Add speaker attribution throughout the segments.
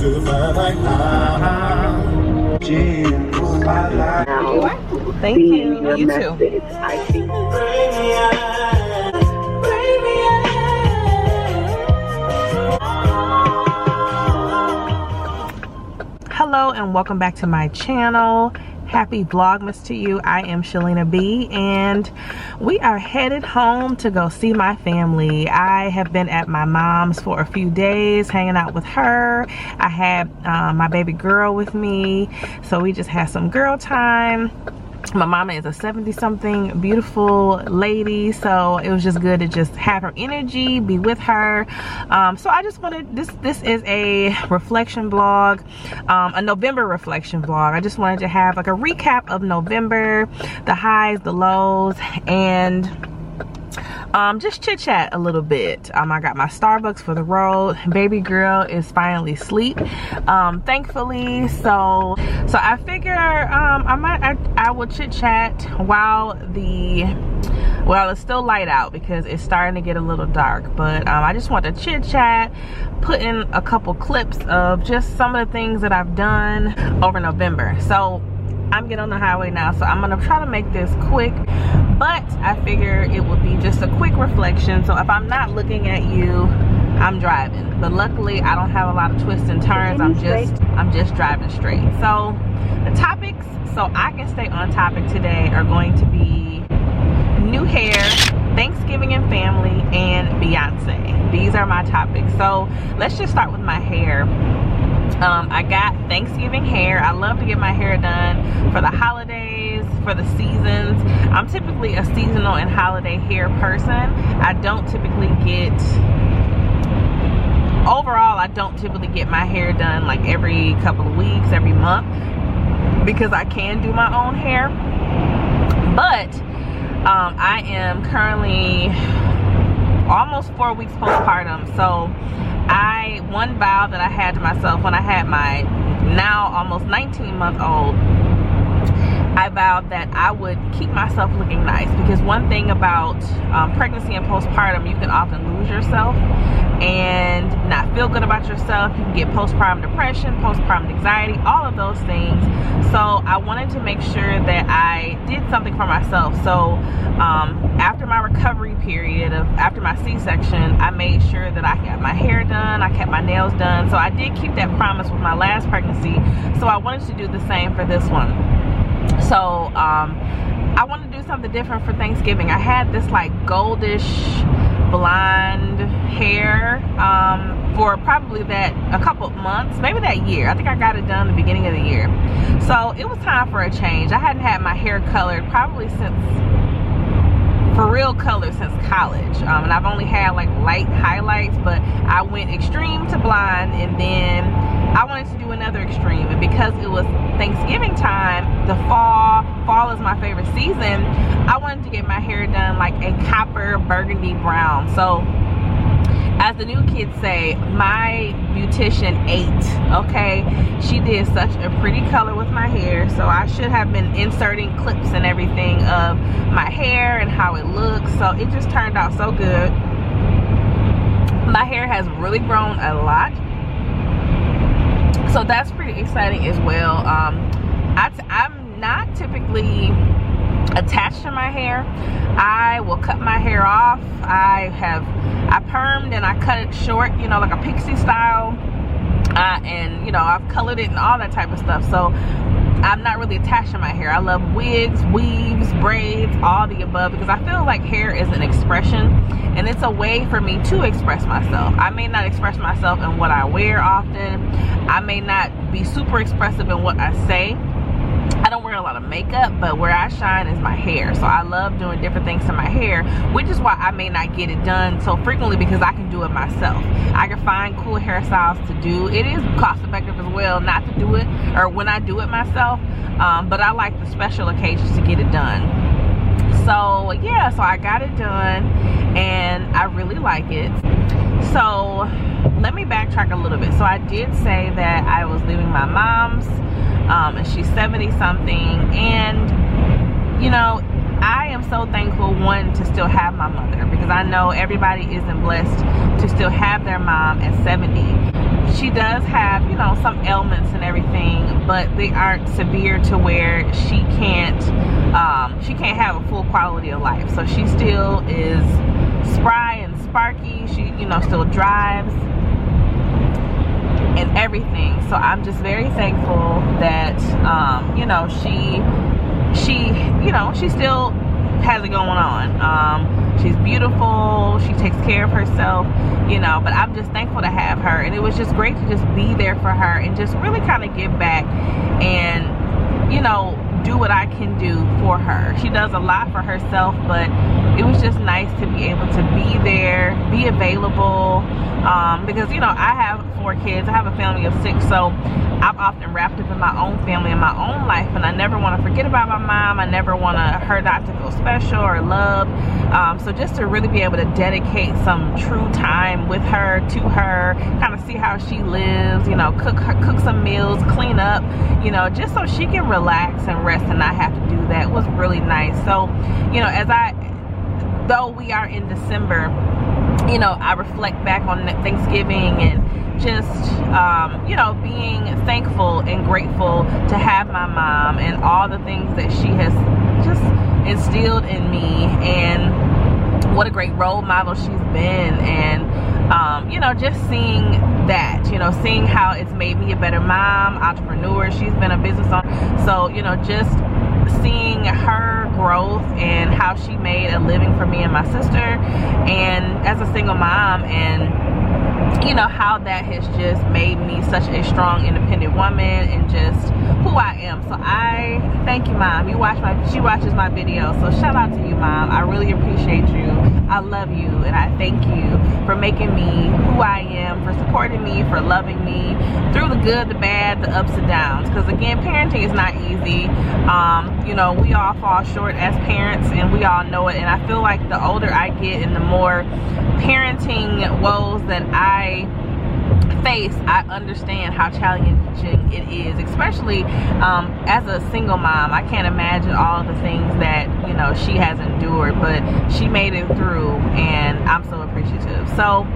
Speaker 1: Thank you. You too. Hello and welcome back to my channel. Happy Vlogmas to you. I am Shalina B and we are headed home to go see my family. I have been at my mom's for a few days hanging out with her. I had my baby girl with me, so we just had some girl time. My mama is a 70-something beautiful lady, so it was just good to just have her energy, be with her. So I just wanted, this is a reflection vlog, a November reflection vlog. I just wanted to have like a recap of November, the highs, the lows, and just chit chat a little bit. I got my Starbucks for the road. Baby girl is finally asleep, thankfully. So I figure I will chit chat while it's still light out because it's starting to get a little dark. But I just want to chit chat, put in a couple clips of just some of the things that I've done over November. So I'm getting on the highway now, so I'm gonna try to make this quick, but I figure it would be just a quick reflection. So if I'm not looking at you, I'm driving, but luckily I don't have a lot of twists and turns. I'm just driving straight. So the topics, so I can stay on topic today, are going to be new hair, Thanksgiving and family, and Beyonce. These are my topics. So let's just start with my hair. I got Thanksgiving hair. I love to get my hair done for the holidays, for the seasons. I'm typically a seasonal and holiday hair person. I don't typically get my hair done like every couple of weeks, every month, because I can do my own hair. But I am currently almost 4 weeks postpartum, so one vow that I had to myself when I had my now almost 19-month-old, I vowed that I would keep myself looking nice, because one thing about pregnancy and postpartum, you can often lose yourself and not feel good about yourself. You can get postpartum depression, postpartum anxiety, all of those things. So I wanted to make sure that I did something for myself. So after my recovery period after my C-section, I made sure that I got my hair done, I kept my nails done. So I did keep that promise with my last pregnancy, so I wanted to do the same for this one. So I wanted to do something different for Thanksgiving. I had this like goldish blonde hair for probably a couple of months, maybe that year. I think I got it done the beginning of the year. So it was time for a change. I hadn't had my hair colored probably for real color since college, and I've only had like light highlights, but I went extreme to blonde, and then I wanted to do another extreme. And because it was Thanksgiving time, the fall is my favorite season, I wanted to get my hair done like a copper burgundy brown. So as the new kids say, my beautician ate, okay? She did such a pretty color with my hair, so I should have been inserting clips and everything of my hair and how it looks. So it just turned out so good. My hair has really grown a lot, so that's pretty exciting as well. I'm not typically attached to my hair. I will cut my hair off. I permed and I cut it short, you know, like a pixie style, and you know, I've colored it and all that type of stuff. So I'm not really attached to my hair. I love wigs, weaves, braids, all the above, because I feel like hair is an expression, and it's a way for me to express myself. I may not express myself in what I wear often. I may not be super expressive in what I say. I don't wear a lot of makeup, but where I shine is my hair. So I love doing different things to my hair, which is why I may not get it done so frequently, because I can do it myself. I can find cool hairstyles to do. It is cost effective as well not to do it, or when I do it myself, but I like the special occasions to get it done. So yeah, so I got it done and I really like it. So let me backtrack a little bit. So I did say that I was leaving my mom's, and she's 70 something, and you know, I am so thankful, one, to still have my mother, because I know everybody isn't blessed to still have their mom at 70. she does have, you know, some ailments and everything, but they aren't severe to where she can't have a full quality of life. So she still is spry and sparky. She, you know, still drives and everything. So I'm just very thankful that you know, she you know, she still has it going on. She's beautiful, she takes care of herself, you know, but I'm just thankful to have her, and it was just great to just be there for her and just really kind of give back and, you know, do what I can do for her. She does a lot for herself, but it was just nice to be able to be there, be available, because, you know, I have 4 kids, I have a family of 6, so I'm often wrapped up in my own family and my own life, and I never want to forget about my mom. I never want her not to feel special or loved. So just to really be able to dedicate some true time with her, to her, kind of see how she lives, you know, cook some meals, clean up, you know, just so she can relax and rest and not have to do that, was really nice. So, you know, though we are in December, you know, I reflect back on Thanksgiving and just, you know, being thankful and grateful to have my mom and all the things that she has just instilled in me, and what a great role model she's been. And, you know, just seeing that, you know, seeing how it's made me a better mom, entrepreneur. She's been a business owner. So, you know, just seeing her growth and how she made a living for me and my sister, and as a single mom, and you know, how that has just made me such a strong, independent woman, and just who I am. So I thank you, Mom. She watches my videos, so shout out to you, Mom. I really appreciate you. I love you, and I thank you for making me who I am, for supporting me, for loving me through the good, the bad, the ups and downs. Because again, parenting is not easy. You know, we all fall short as parents, and we all know it. And I feel like the older I get and the more parenting woes that I face, I understand how challenging it is, especially as a single mom. I can't imagine all of the things that, you know, she has endured, but she made it through, and I'm so appreciative. So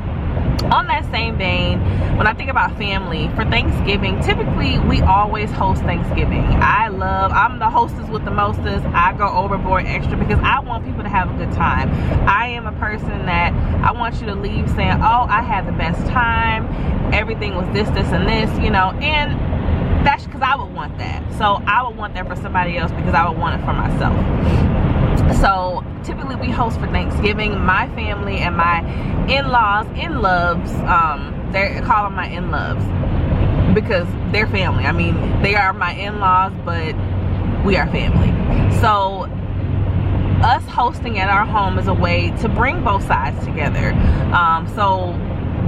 Speaker 1: on that same vein, when I think about family, for Thanksgiving, typically we always host Thanksgiving. I'm the hostess with the mostest. I go overboard extra because I want people to have a good time. I am a person that I want you to leave saying, oh, I had the best time, everything was this, and this, you know, and that's because I would want that. So I would want that for somebody else because I would want it for myself. So typically we host for Thanksgiving. My family and my in-laws, they call them my in-loves because they're family. I mean, they are my in-laws, but we are family. So us hosting at our home is a way to bring both sides together. So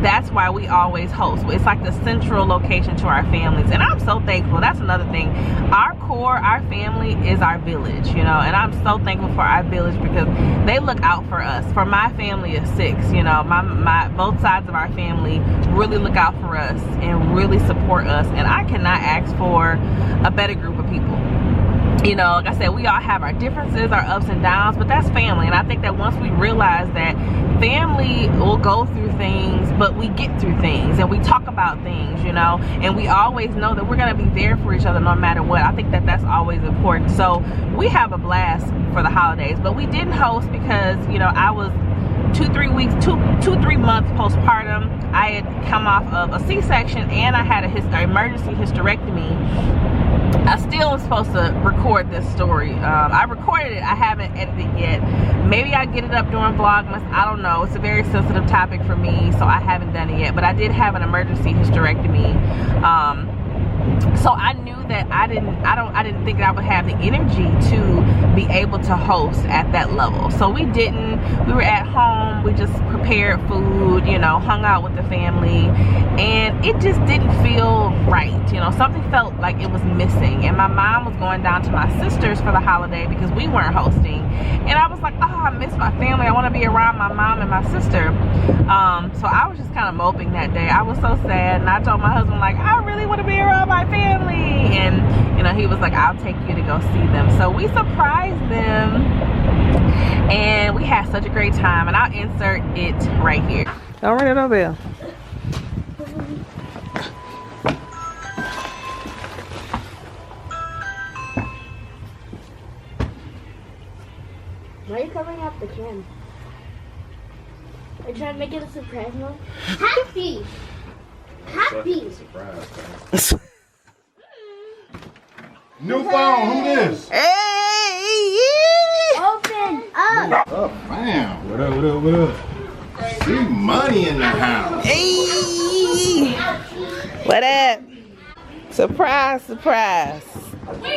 Speaker 1: that's why we always host. It's like the central location to our families, and I'm so thankful. That's another thing. Our core, our family is our village, you know, and I'm so thankful for our village because they look out for us. For my family of 6, you know, my both sides of our family really look out for us and really support us, and I cannot ask for a better group of people. You know, like I said, we all have our differences, our ups and downs, but that's family. And I think that once we realize that family will go through things, but we get through things and we talk about things, you know, and we always know that we're going to be there for each other no matter what. I think that that's always important. So we have a blast for the holidays, but we didn't host because, you know, I was 2-3 months postpartum. I had come off of a C-section, and I had an emergency hysterectomy. I still am supposed to record this story. I recorded it. I haven't edited it yet. Maybe I get it up during Vlogmas. I don't know. It's a very sensitive topic for me, so I haven't done it yet. But I did have an emergency hysterectomy. So I knew that I didn't think that I would have the energy to be able to host at that level. So we were at home, we just prepared food, you know, hung out with the family, and it just didn't feel right. You know, something felt like it was missing. And my mom was going down to my sister's for the holiday because we weren't hosting. And I was like, oh, I miss my family. I want to be around my mom and my sister. So I was just kind of moping that day. I was so sad, and I told my husband, like, I really want to be around my family. And, you know, he was like, I'll take you to go see them. So we surprised them, and we had such a great time. And I'll insert it right here. Don't ring the doorbell.
Speaker 2: Why are you covering up the can? Are you trying to make it a surprise, Mom? Happy! Happy!
Speaker 3: Surprise. New phone, who this?
Speaker 1: Hey!
Speaker 2: Open up!
Speaker 3: Oh, bam. What up, what up, what up? See money in the house.
Speaker 1: Hey! What up? Surprise, surprise.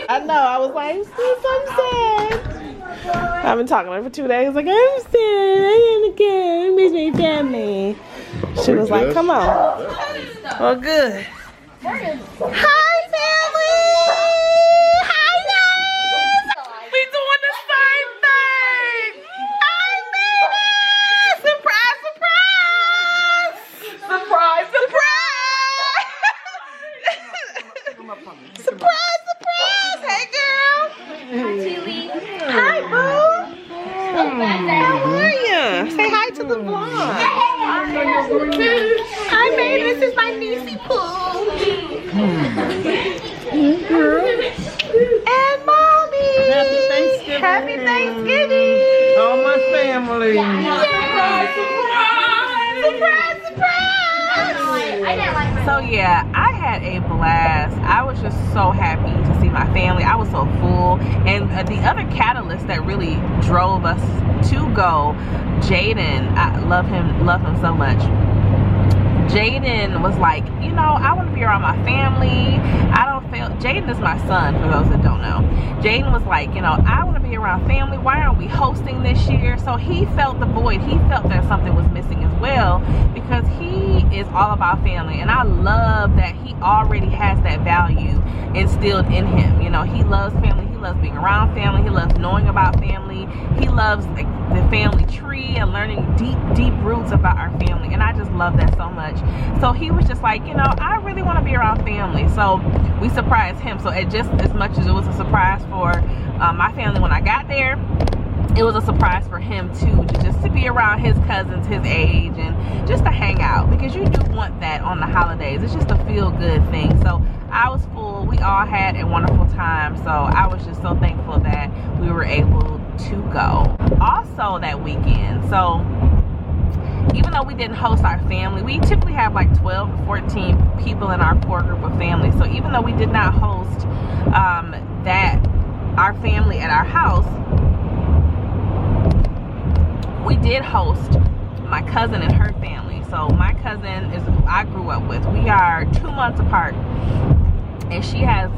Speaker 1: I know, I was like, I'm sad. I've been talking to her for 2 days. Like, I'm sad. I am again. I miss my family. She was like, come on. Oh, good. Hi, family. Hi, guys. We doing the same thing. Hi, baby. Surprise, surprise. Surprise, surprise. Surprise, surprise. Hey, girl. Hi, boo. How are you? Say hi to the vlog. Hi, baby. This is my niecey Pooh. And mommy.
Speaker 4: Happy Thanksgiving.
Speaker 1: Happy Thanksgiving.
Speaker 4: All my family.
Speaker 1: Surprise, surprise. So yeah, I had a blast. I was just so happy to see my family. I was so full. And the other catalyst that really drove us to go, Jaden, I love him so much. Jaden was like, you know, I want to be around my family. I don't feel, Jaden is my son, for those that don't know. Jaden was like, you know, I want to be around family. Why aren't we hosting this year? So he felt the void. He felt that something was missing as well, because he is all about family. And I love that he already has that value instilled in him. You know, he loves family. He loves being around family. He loves knowing about family. He loves like the family tree and learning deep roots about our family. And I just love that so much. So he was just like, you know, I really want to be around family. So we surprised him. So it just as much as it was a surprise for my family when I got there, it was a surprise for him too, just to be around his cousins his age and just to hang out, because you do want that on the holidays. It's just a feel good thing. So I was full. We all had a wonderful time. So I was just so thankful that we were able to go. Also that weekend, so even though we didn't host our family, we typically have like 12 to 14 people in our core group of families. So even though we did not host our family at our house, we did host my cousin and her family. So my cousin is who I grew up with. We are 2 months apart, and she has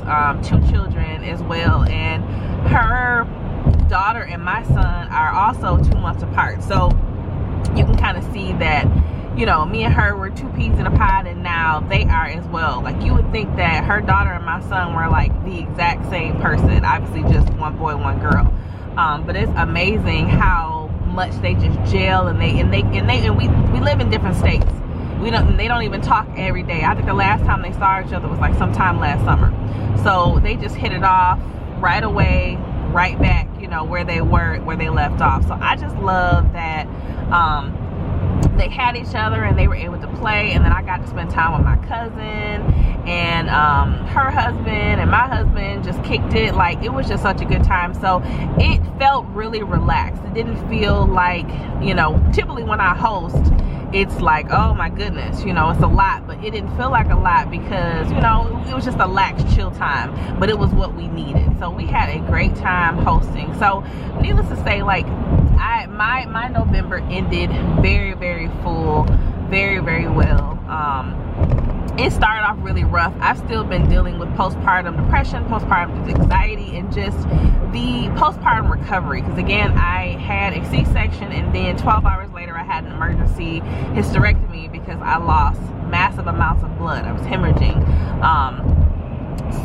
Speaker 1: 2 children as well, and her daughter and my son are also 2 months apart. So you can kind of see that, you know, me and her were 2 peas in a pod, and now they are as well. Like, you would think that her daughter and my son were like the exact same person, obviously just one boy, one girl. But it's amazing how much they just gel, and we live in different states. They don't even talk every day. I think the last time they saw each other was like sometime last summer. So they just hit it off right away, right back, you know, where they left off. So I just love that they had each other and they were able to play, and then I got to spend time with my cousin and her husband, and my husband just kicked it. Like, it was just such a good time. So it felt really relaxed. It didn't feel like, you know, typically when I host, it's like, oh my goodness, you know, it's a lot. But it didn't feel like a lot because, you know, it was just a lax, chill time. But it was what we needed. So we had a great time hosting. So needless to say, like, my November ended very, very full, very, very well. It started off really rough. I've still been dealing with postpartum depression, postpartum anxiety, and just the postpartum recovery. Because again, I had a C-section, and then 12 hours later I had an emergency hysterectomy because I lost massive amounts of blood. I was hemorrhaging.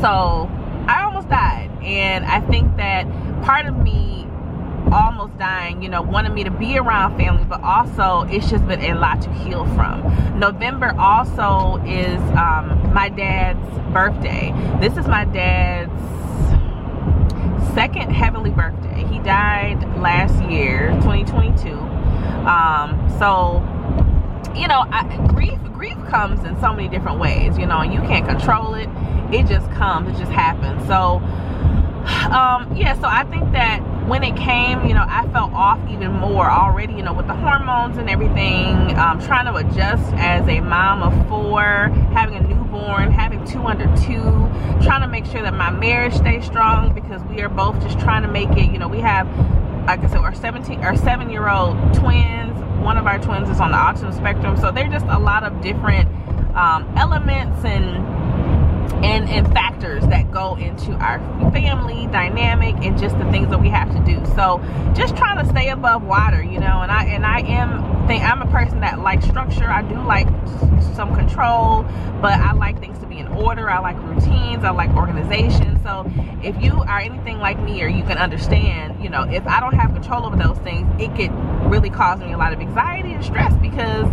Speaker 1: So I almost died, and I think that part of me almost dying, you know, wanted me to be around family, but also it's just been a lot to heal from. November also is my dad's birthday. This is my dad's second heavenly birthday. He died last year, 2022. So, you know, grief comes in so many different ways, you know, and you can't control it. It just comes, it just happens. So yeah, so I think that when it came, you know, I felt off even more already, you know, with the hormones and everything, trying to adjust as a mom of 4, having a newborn, having 2 under 2, trying to make sure that my marriage stays strong, because we are both just trying to make it. You know, we have, like I said, our 7-year-old twins. One of our twins is on the autism spectrum, so they're just a lot of different elements and factors that go into our family dynamic and just the things that we have to do. So just trying to stay above water, you know. And I'm a person that likes structure. I do like some control, but I like things to be in order. I like routines. I like organization. So if you are anything like me, or you can understand, you know, if I don't have control over those things, it could really cause me a lot of anxiety and stress because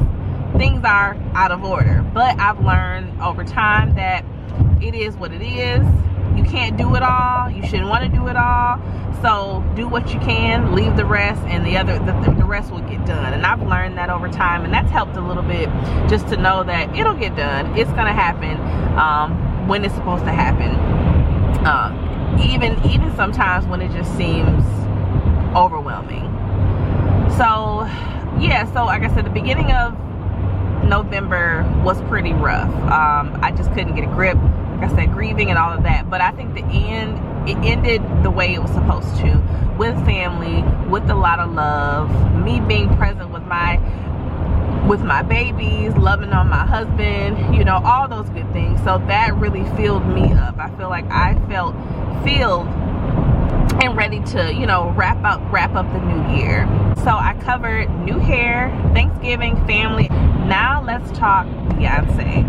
Speaker 1: things are out of order. But I've learned over time that it is what it is. You can't do it all. You shouldn't want to do it all. So do what you can, leave the rest, and the rest will get done. And I've learned that over time, and that's helped a little bit, just to know that it'll get done. It's gonna happen when it's supposed to happen. Even sometimes when it just seems overwhelming. So yeah, so like I said, the beginning of November was pretty rough. I just couldn't get a grip, like I said, grieving and all of that. But I think it ended the way it was supposed to, with family, with a lot of love, me being present with my babies, loving on my husband, you know, all those good things. So that really filled me up. I feel like I felt filled and ready to, you know, wrap up the new year. So I covered new hair, Thanksgiving, family. Now let's talk Beyonce.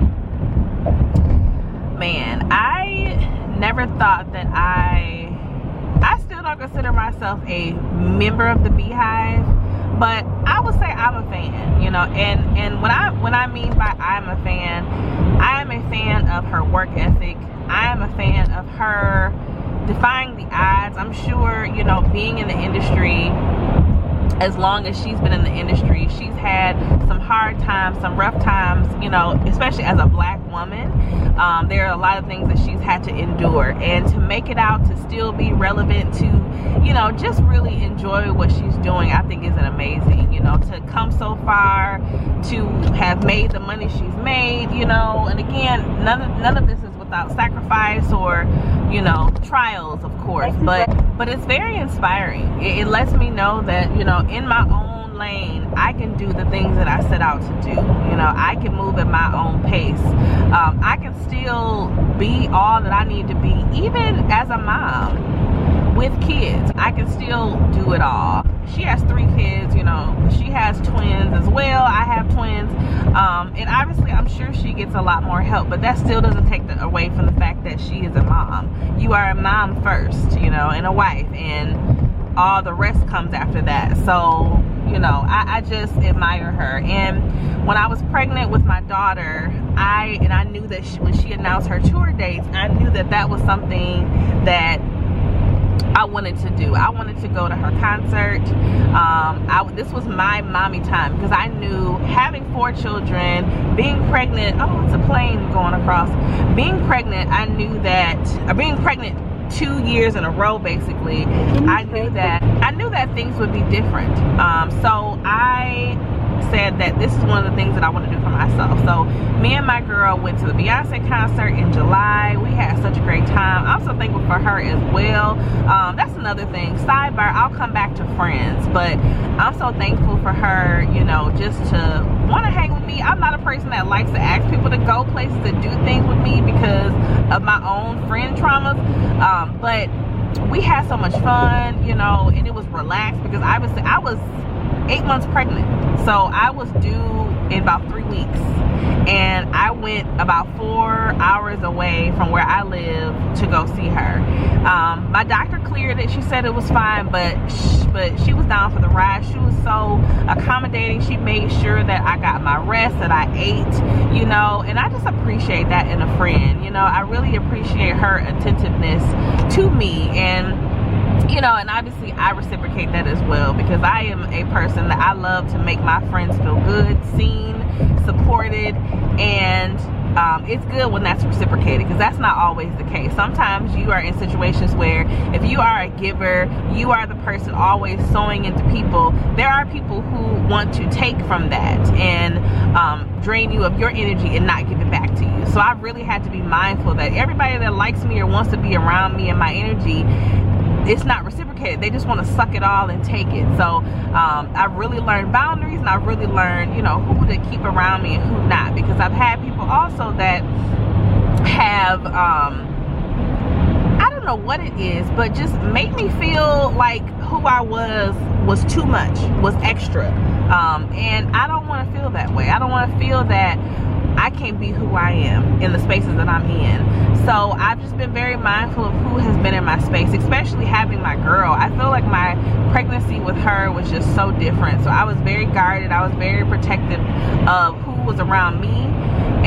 Speaker 1: Man, I never thought that I still don't consider myself a member of the Beehive, but I would say I'm a fan, you know. And when I mean by I'm a fan of her work ethic. I am a fan of her defying the odds. I'm sure, you know, being in the industry, as long as she's been in the industry, she's had some hard times, some rough times, you know, especially as a black woman. There are a lot of things that she's had to endure, and to make it out, to still be relevant, to, you know, just really enjoy what she's doing, I think is amazing. You know, to come so far, to have made the money she's made, you know. And again, none of this is without sacrifice or, you know, trials, of course, but it's very inspiring. It lets me know that, you know, in my own lane, I can do the things that I set out to do. You know, I can move at my own pace. I can still be all that I need to be, even as a mom with kids. I can still do it all. She has 3 kids, you know. She has twins as well. I have twins. And obviously, I'm sure she gets a lot more help, but that still doesn't take away from the fact that she is a mom. You are a mom first, you know, and a wife, and all the rest comes after that. So, you know, I just admire her. And when I was pregnant with my daughter, I knew that when she announced her tour dates, I knew that that was something that I wanted to do. I wanted to go to her concert. This was my mommy time, because I knew, having 4 children, being pregnant, oh, it's a plane going across. Being pregnant, I knew that, being pregnant 2 years in a row, basically, I knew that things would be different. So I said that this is one of the things that I want to do for myself. So me and my girl went to the Beyonce concert in July. We had such a great time. I'm so thankful for her as well. That's another thing, sidebar, I'll come back to friends, but I'm so thankful for her, you know, just to want to hang with me. I'm not a person that likes to ask people to go places, to do things with me, because of my own friend traumas, but we had so much fun, you know, and it was relaxed, because obviously I was 8 months pregnant, so I was due in about 3 weeks, and I went about 4 hours away from where I live to go see her. My doctor cleared it. She said it was fine, but she was down for the ride. She was so accommodating. She made sure that I got my rest, that I ate, you know, and I just appreciate that in a friend. You know, I really appreciate her attentiveness to me. And you know, and obviously I reciprocate that as well, because I am a person that I love to make my friends feel good, seen, supported, and it's good when that's reciprocated, because that's not always the case. Sometimes you are in situations where if you are a giver, you are the person always sowing into people, there are people who want to take from that and drain you of your energy and not give it back to you. So I really had to be mindful that everybody that likes me or wants to be around me and my energy, it's not reciprocated. They just want to suck it all and take it. So I really learned boundaries, and I really learned, you know, who to keep around me and who not, because I've had people also that have I don't know what it is, but just make me feel like who I was too much, was extra, and I don't want to feel that way. I don't want to feel that I can't be who I am in the spaces that I'm in. So I've just been very mindful of who has been in my space, especially having my girl. I feel like my pregnancy with her was just so different. So I was very guarded. I was very protective of who was around me.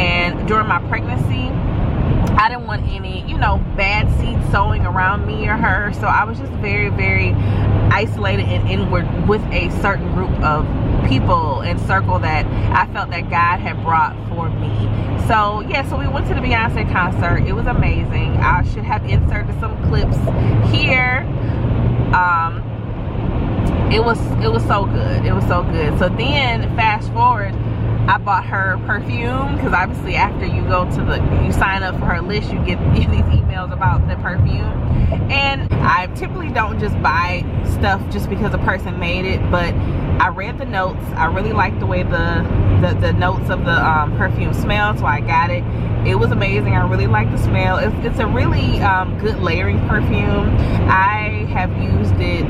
Speaker 1: And during my pregnancy, I didn't want any, you know, bad seeds sowing around me or her. So I was just very, very isolated and inward with a certain group of people and circle that I felt that God had brought for me. So yeah, so we went to the Beyonce concert. It was amazing. I should have inserted some clips here. It was so good. It was so good. So then fast forward, I bought her perfume, because obviously after you go to you sign up for her list, you get these emails about the perfume. And I typically don't just buy stuff just because a person made it, but I read the notes. I really liked the way the notes of the perfume smelled, so I got it. It was amazing. I really like the smell. It's a really good layering perfume. I have used it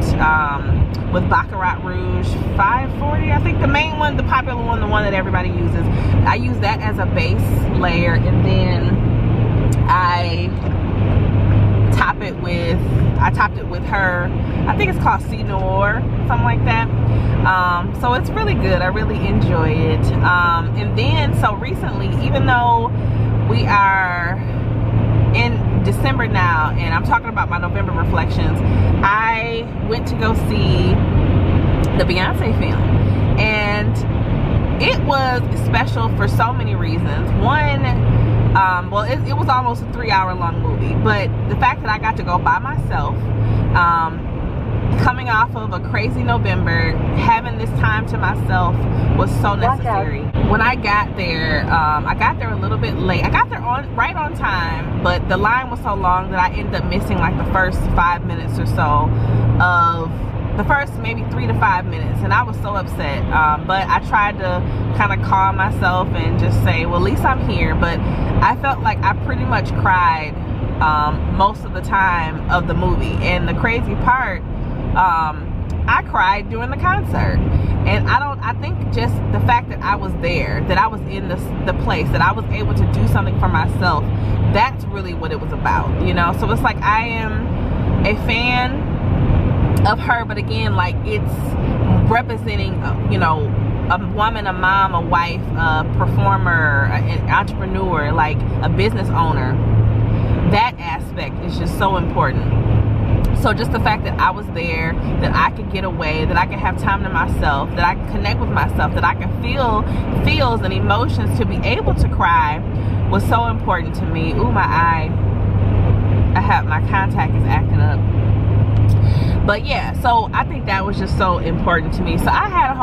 Speaker 1: with Baccarat Rouge 540, I think, the main one, the popular one, the one that everybody uses. I use that as a base layer, and then I topped it with her, I think it's called C Noir, something like that. So it's really good. I really enjoy it. And then, so recently, even though we are in December now, and I'm talking about my November reflections, I went to go see the Beyonce film, and it was special for so many reasons. One, well, it was almost a 3-hour long movie, but the fact that I got to go by myself, coming off of a crazy November, having this time to myself was so necessary. When I got there a little bit late. I got there right on time, but the line was so long that I ended up missing like the first 5 minutes or so of the first maybe 3 to 5 minutes, and I was so upset. But I tried to kind of calm myself and just say, well, at least I'm here. But I felt like I pretty much cried most of the time of the movie, and the crazy part, I cried during the concert. And I think just the fact that I was there, that I was in the place, that I was able to do something for myself, that's really what it was about, you know. So it's like I am a fan of her, but again, like, it's representing, you know, a woman, a mom, a wife, a performer, an entrepreneur, like a business owner. That aspect is just so important. So just the fact that I was there, that I could get away, that I could have time to myself, that I could connect with myself, that I could feel feels and emotions, to be able to cry was so important to me. Ooh, my eye. My contact is acting up. But yeah, so I think that was just so important to me. So I had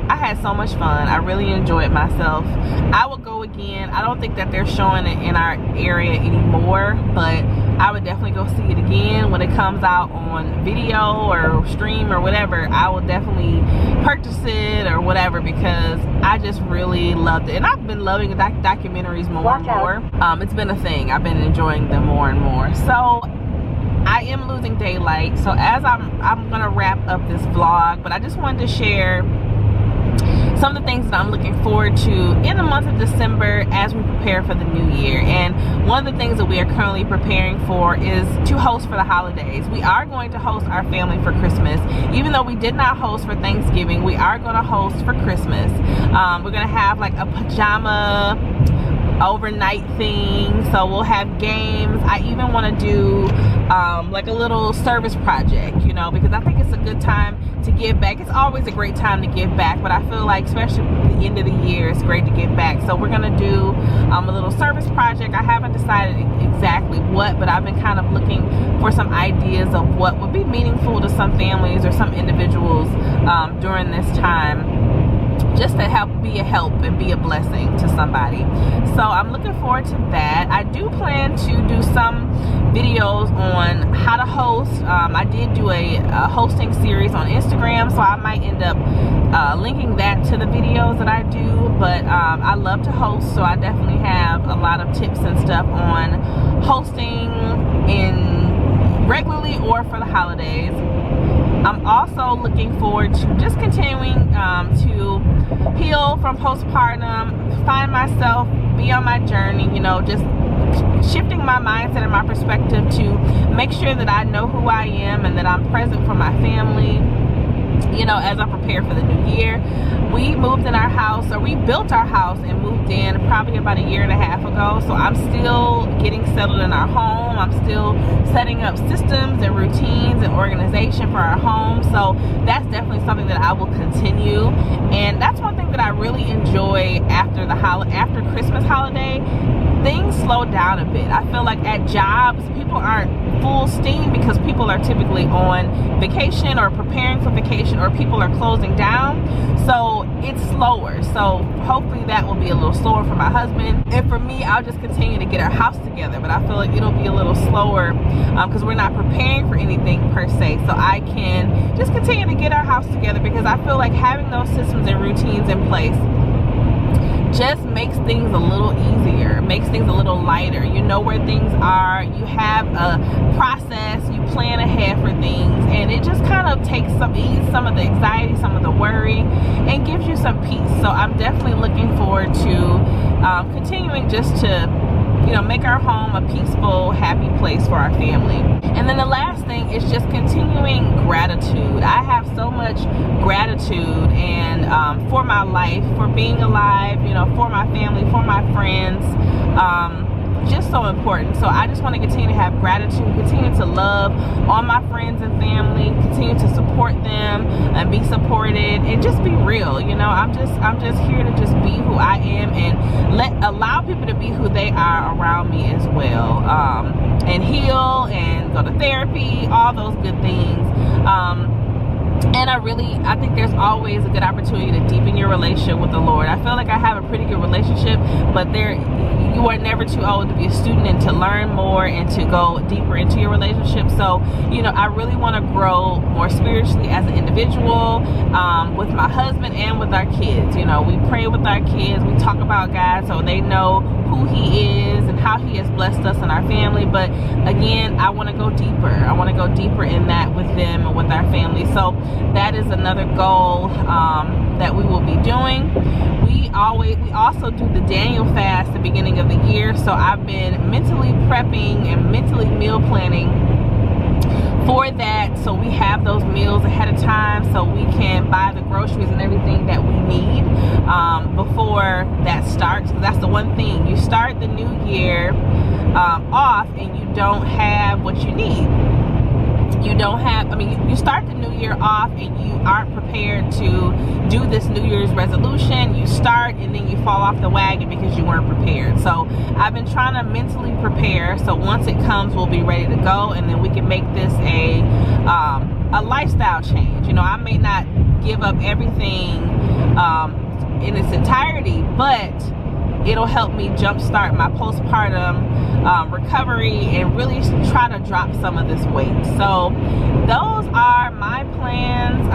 Speaker 1: I had so much fun. I really enjoyed myself. I would go again. I don't think that they're showing it in our area anymore, but I would definitely go see it again when it comes out on video or stream or whatever. I will definitely purchase it or whatever, because I just really loved it. And I've been loving documentaries more and more. It's been a thing. I've been enjoying them more and more. So I am losing daylight, so as I'm gonna wrap up this vlog, but I just wanted to share some of the things that I'm looking forward to in the month of December as we prepare for the new year. And one of the things that we are currently preparing for is to host for the holidays. We are going to host our family for Christmas. Even though we did not host for Thanksgiving, we are going to host for Christmas. We're going to have like a pajama overnight thing. So we'll have games. I even want to do like a little service project, you know, because I think it's a good time to give back. It's always a great time to give back, but I feel like especially at the end of the year, it's great to give back. So we're gonna do a little service project. I haven't decided exactly what, but I've been kind of looking for some ideas of what would be meaningful to some families or some individuals during this time, just to be a help and be a blessing to somebody. So I'm looking forward to that. I do plan to do some videos on how to host. I did do a hosting series on Instagram, so I might end up linking that to the videos that I do. But I love to host, so I definitely have a lot of tips and stuff on hosting regularly or for the holidays. I'm also looking forward to just continuing to heal from postpartum, find myself, be on my journey, you know, just shifting my mindset and my perspective to make sure that I know who I am and that I'm present for my family, you know, as I prepare for the new year. We moved in our house, or we built our house and moved in probably about a year and a half ago. So I'm still getting settled in our home. I'm still setting up systems and routines and organization for our home. So that's definitely something that I will continue. And that's one thing that I really enjoy after Christmas holiday. Things slow down a bit. I feel like at jobs, people aren't full steam because people are typically on vacation or preparing for vacation, or people are closing down. So it's slower. So hopefully that will be a little slower for my husband. And for me, I'll just continue to get our house together. But I feel like it'll be a little slower because we're not preparing for anything per se. So I can just continue to get our house together, because I feel like having those systems and routines in place just makes things a little easier, makes things a little lighter. You know where things are, you have a process, you plan ahead for things, and it just kind of takes some of the anxiety, some of the worry, and gives you some peace. So I'm definitely looking forward to continuing just to, you know, make our home a peaceful, happy place for our family. And then the last thing is just continuing gratitude. I have so much gratitude and for my life, for being alive, you know, for my family, for my friends. Just so important. So I just want to continue to have gratitude, continue to love all my friends and family, continue to support them and be supported, and just be real. You know, I'm just here to just be who I am, and allow people to be who they are around me as well, and heal and go to therapy, all those good things. And I think there's always a good opportunity to deepen your relationship with the Lord. I feel like I have a pretty good relationship, but you are never too old to be a student and to learn more and to go deeper into your relationship. So, you know, I really want to grow more spiritually as an individual, with my husband and with our kids. You know, we pray with our kids, we talk about God so they know who He is and how He has blessed us and our family. But again, I want to go deeper. I want to go deeper in that with them and with our family. So that is another goal that we will be doing. We also do the Daniel fast at the beginning of the year. So I've been mentally prepping and mentally meal planning for that, so we have those meals ahead of time, so we can buy the groceries and everything that we need before that starts. Because that's the one thing, you start the new year off and you don't have what you need. You start the new year off and you aren't prepared to do this New Year's resolution. You start and then you fall off the wagon because you weren't prepared. So I've been trying to mentally prepare, so once it comes, we'll be ready to go, and then we can make this a lifestyle change. You know, I may not give up everything in its entirety, but it'll help me jumpstart my postpartum recovery and really try to drop some of this weight. So those are my plans,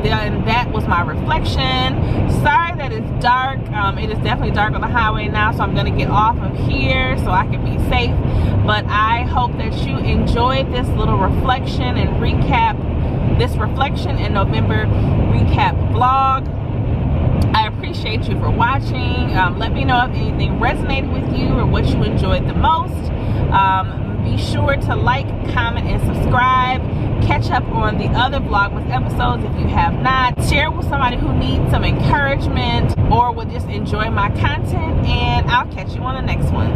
Speaker 1: and that was my reflection. Sorry that it's dark. It is definitely dark on the highway now, so I'm going to get off of here so I can be safe. But I hope that you enjoyed this little reflection and recap, this reflection and November recap vlog. I appreciate you for watching. Let me know if anything resonated with you or what you enjoyed the most. Be sure to like, comment, and subscribe. Catch up up on the other Vlogmas episodes if you have not. Share with somebody who needs some encouragement or will just enjoy my content, and I'll catch you on the next one.